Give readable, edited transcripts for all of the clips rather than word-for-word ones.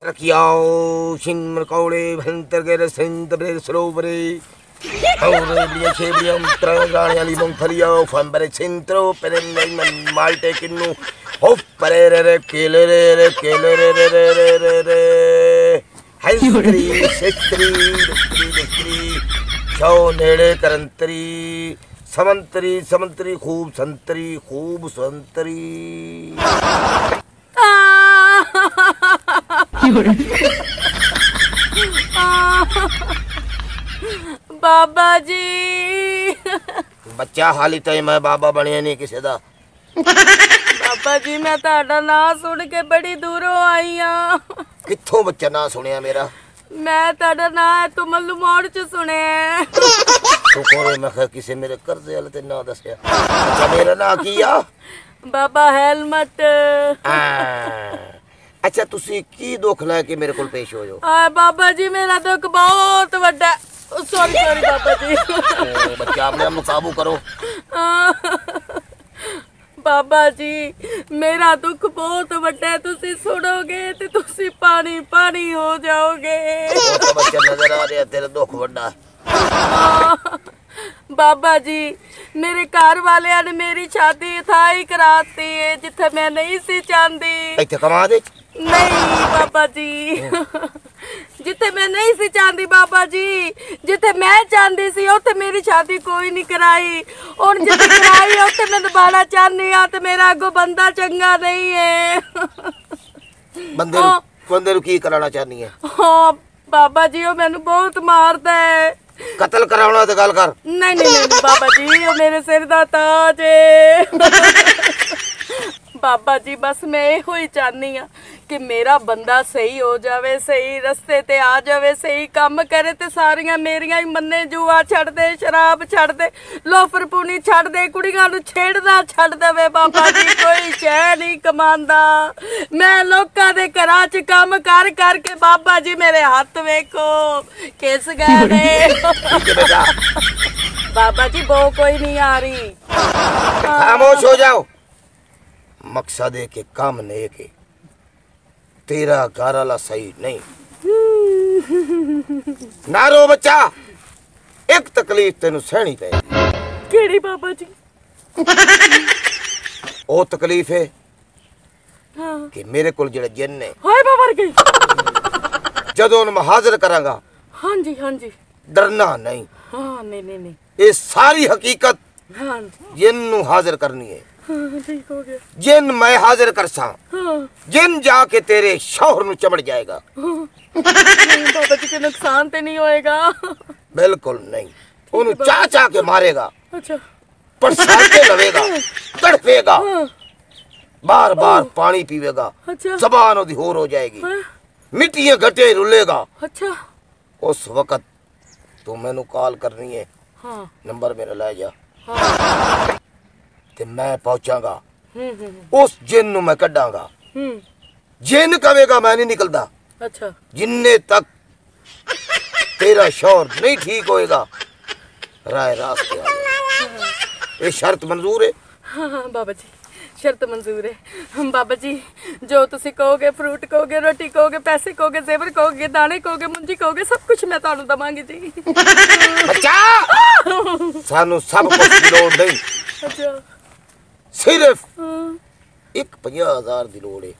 रखियाओ Shin कौड़े भंतर के सिंत ब्रे सरोवरे और लिए छेबियम त्रगाने वाली मूंगफलियां फंबरे सिंत्रो पेरेंगे मन माल्टे किन्नु हो परे रे केले रे हंसत्री शेस्त्री शौ नेड़े करंतरी समंतरी खूब संतरी बाबा जी बच्चा हाली तो मैं बाबा बनिया नहीं किसी दा। बाबा जी मैं ताड़ा ना सुन के बड़ी दूरों आई हाँ। कित्थों बच्चा ना सुनिया मेरा? मैं ताड़ा ना तो मल्लू मोड़ च सुने। तो कोरे मैं किसी मेरे कर्जे वाले ते ना दसिया। अच्छा मेरा ना किया बाबा हेलमेट। अच्छा तुसी की दुख लेके मेरे को पेश हो जाओ? बाबा जी मेरा दुख बहुत बड़ा। सॉरी बाबा जी। बच्चा आपने हम काबू करो। बाबा जी मेरा दुख बहुत बड़ा है, तुसी सुनोगे तो तुसी पानी पानी हो जाओगे। तो बच्चा नजर आ रहा तेरा दुख बड़ा है। बाबा जी मेरे घर वाले ने मेरी शादी थाई कराती है जिथे मैं नहीं सी चाहती। इत्थे कमा दे? नहीं बाबा जी जिथे मैं नहीं सी चाहती बाबा जी, जिथे मैं चाहती सी उथे मेरी शादी कोई नहीं कराई और जिथे कराई उथे मैं दोबारा चाहनी हाँ तो मेरा अगो बंदा चंगा नहीं है। बंदे की कराना चाहनी है? हाँ बाबा जी वो मैनू बहुत मारदा है। कत्ल कराना तो गल कर। नहीं बाबा जी वो मेरे सिर दा ताज है। बाबा जी बस मैं यो ही चाहनी हाँ कि मेरा बंदा सही हो जावे, सही रस्ते ते आ जावे, सही काम करे ते सारियां मेरियां ही मन्ने। जुआ छड़ दे, शराब छड़ दे, लोफर पूनी छड़ दे, कुड़ियां नू छेड़ना छड़ देवे। बाबा जी कोई शै नहीं कमांदा। मैं लोकां दे घरां च काम कर करके बाबा जी मेरे हाथ वेखो किस गए ने। बाबा जी वो कोई नहीं आ रही। खामोश हो जाओ। मकसद है कि काम नहीं के तेरा घर वाला सही नहीं। ना रो बच्चा, एक तकलीफ तेन सहनी पेगी। केड़ी बाबा जी? ओ तकलीफ है हाँ। कि मेरे को जेड़ा जिन ने हाय बाबर गई जदों मैं हाजिर करांगा। हाँ जी डरना नहीं। हाँ नहीं ये सारी हकीकत हाँ जिन नू हाजिर करनी है। हाँ ठीक हो गया। जिन मैं हाजिर कर सा हाँ। जिन जाके तेरे शौहर नू चमड़ जाएगा। हाँ। बाबा जी के नुकसान तो नहीं होएगा? बिल्कुल नहीं। उन्हें चाह के मारेगा। अच्छा। पड़साके लवेगा, तड़पेगा, हाँ। बार बार पानी पीवेगा। अच्छा। जबान ओदी होर हो जाएगी। हाँ। मिट्टियां घटे रुलेगा। अच्छा। उस वक्त तू मैनू कॉल करनी है। हाँ। नंबर मेरा ले जा। हाँ। ते मैं पहुंचागा। उस जिन नू मैं कड्डांगा। जिन कवेगा मैं नहीं निकलदा। अच्छा। जिन्ने तक तेरा शौहर नहीं ठीक होएगा राय रास्ते आ जाएगा। ये शर्त मंजूर है? हाँ बाबा जी शर्त मंजूर है। हम बाबा जी जो तुसी कहोगे, फ्रूट कहोगे, रोटी कहोगे, पैसे कहोगे, जेवर कहोगे, दाने कहोगे, मुंजी कहोगे, सब कुछ मैं तानू दवांगी जी। बच्चा सानू सब कुछ की लोड़ नहीं। अच्छा। सिर्फ एक 50,000 की लोड़ है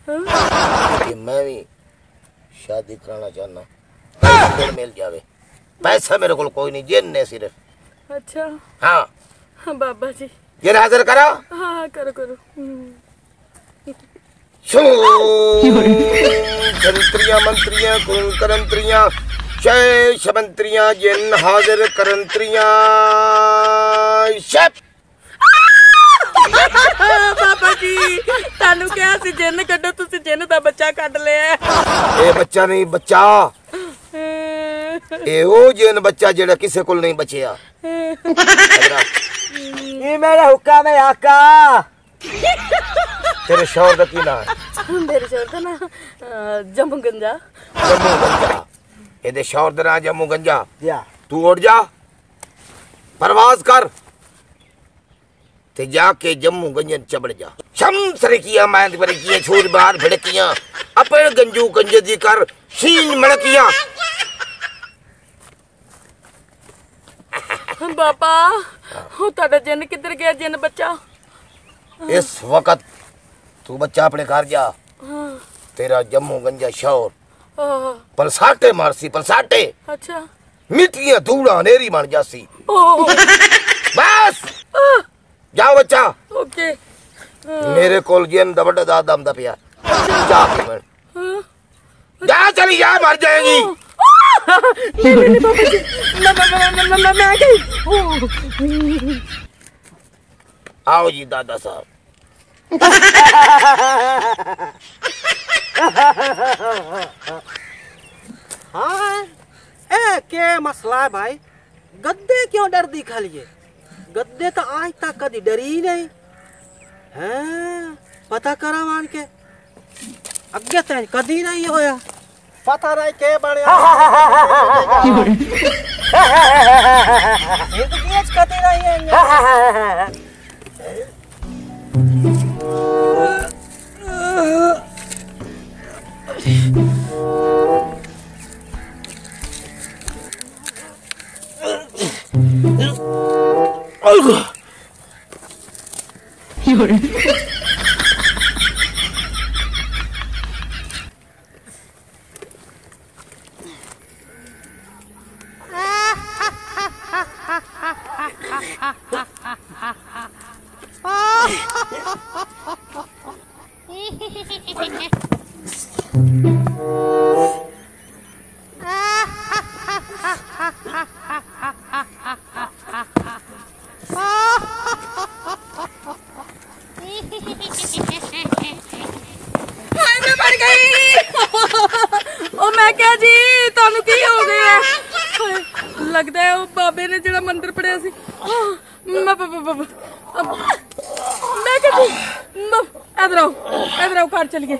कि मैं भी शादी कराना चाहना। पैसा मिल जावे। पैसा मेरे को कोई नहीं, जिन ने सिर्फ। अच्छा। हाँ बाबा जी जिन हाजिर करा। हाँ करो संत्रियां मंत्रियां कुंकरंत्रियां शेष मंत्रियां जिन हाजिर करंत्रियां शेफ। बाबा जी तानू क्या सी जिन कड्डो, तुसी जिन दा बच्चा कड लिया। ए बच्चा नहीं बच्चा एहो जिन बच्चा जेड़ा किसे कोल नहीं बचिया। ये मेरा हुक्म है आका। तेरे शौहर दा की नाम है? मेरे शौहर दा ना जम्मू गंजा। जम्मू गंजा। एदे शौहर दा नाम जम्मू गंजा। या तू उठ जा, परवाज कर। ते जाके जम्मू गंजन चबड़ जा शम सरकिया मैंद पर किए छोर बाहर भड़कियां अपन गंजू गंजदी कर शीन मड़कियां। बाबा हो ताड़ा जिन किधर गया जिन बच्चा? इस वक्त तू बच्चा अपने घर जा। तेरा जम्मू गंजा शोर पलसाटे मारसी पलसाटे। अच्छा मिट्टियां धूड़ा नेरी बन जासी। बस जाओ बच्चा। ओके मेरे कोल जिन दा बड़ा दादा दा पिया जा के बन जा चली जा मर जाएगी। नहीं बाबा जी मैं गई। आओ जी दादा साहब। हाँ ए क्या मसला है भाई? गद्दे क्यों डर दिखा लिए? गद्दे तो आज तक कभी डरी ही नहीं। हाँ पता करा मान के अगे तो कभी नहीं होया। पता नहीं के बड़े कभी नहीं है। लगता है वो बाबे ने जरा मंत्र पढ़िया सी। मैं इधर आओ घर चल गए।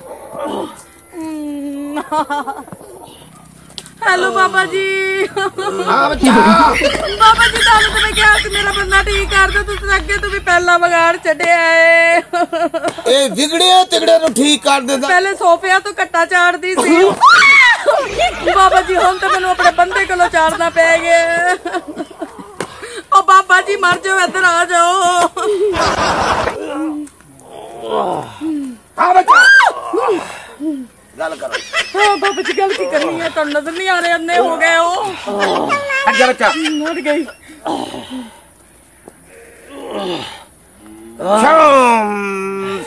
हेलो बाबा जी। बाबा जी तुहानू तो मैं कहा मेरा बंदा ठीक कर दो, तुम अगे तो भी पहला बगाड़ छड्डिया है। ए बिगड़े तिगड़े नु ठीक कर देदा। पहले सोफिया तो कट्टा चाड़दी सी। बाबा जी हम तो मैनू अपने बंदे कोलों चाड़ना पै गया। ओ बाबा जी मर जाओ, इधर आ जाओ। हाँ बच्चा गल करो। हाँ बाबा जी गल की करनी है, तो नजर नहीं आ रहे, अन्ने हो गए हो। हट जा बच्चा। मर गई।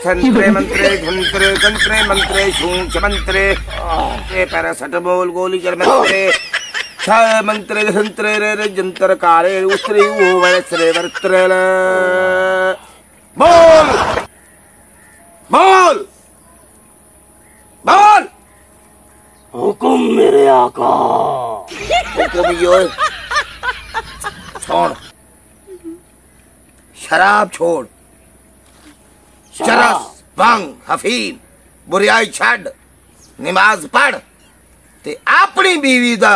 संतरे मंत्रे धुंतरे कंत्रे मंत्रे शूंच मंत्रे ते पैरासिटामोल गोली कर मंत्रे छाय मंत्रे संतरे रे जंतर कारे उतरे वो वैसरे वर्त्रे बोल बोल बोल। हुकुम मेरे आका। हुकुम यो छोड़, शराब छोड़, चरस भंग हफीम बुराई छड़, नमाज पढ़ ते अपनी बीवी दा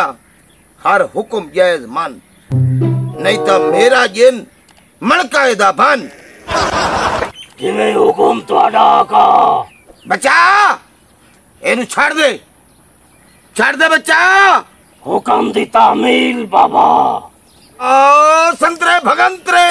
हर हुक्म जायज मन, नहीं तो मेरा जिन मणकायदा बन। किवें हुकुम तुहाडा आका? बच्चा एनू छड़ दे बच्चा। हुक्म दी तामील बाबा। संतरे भगंतरे।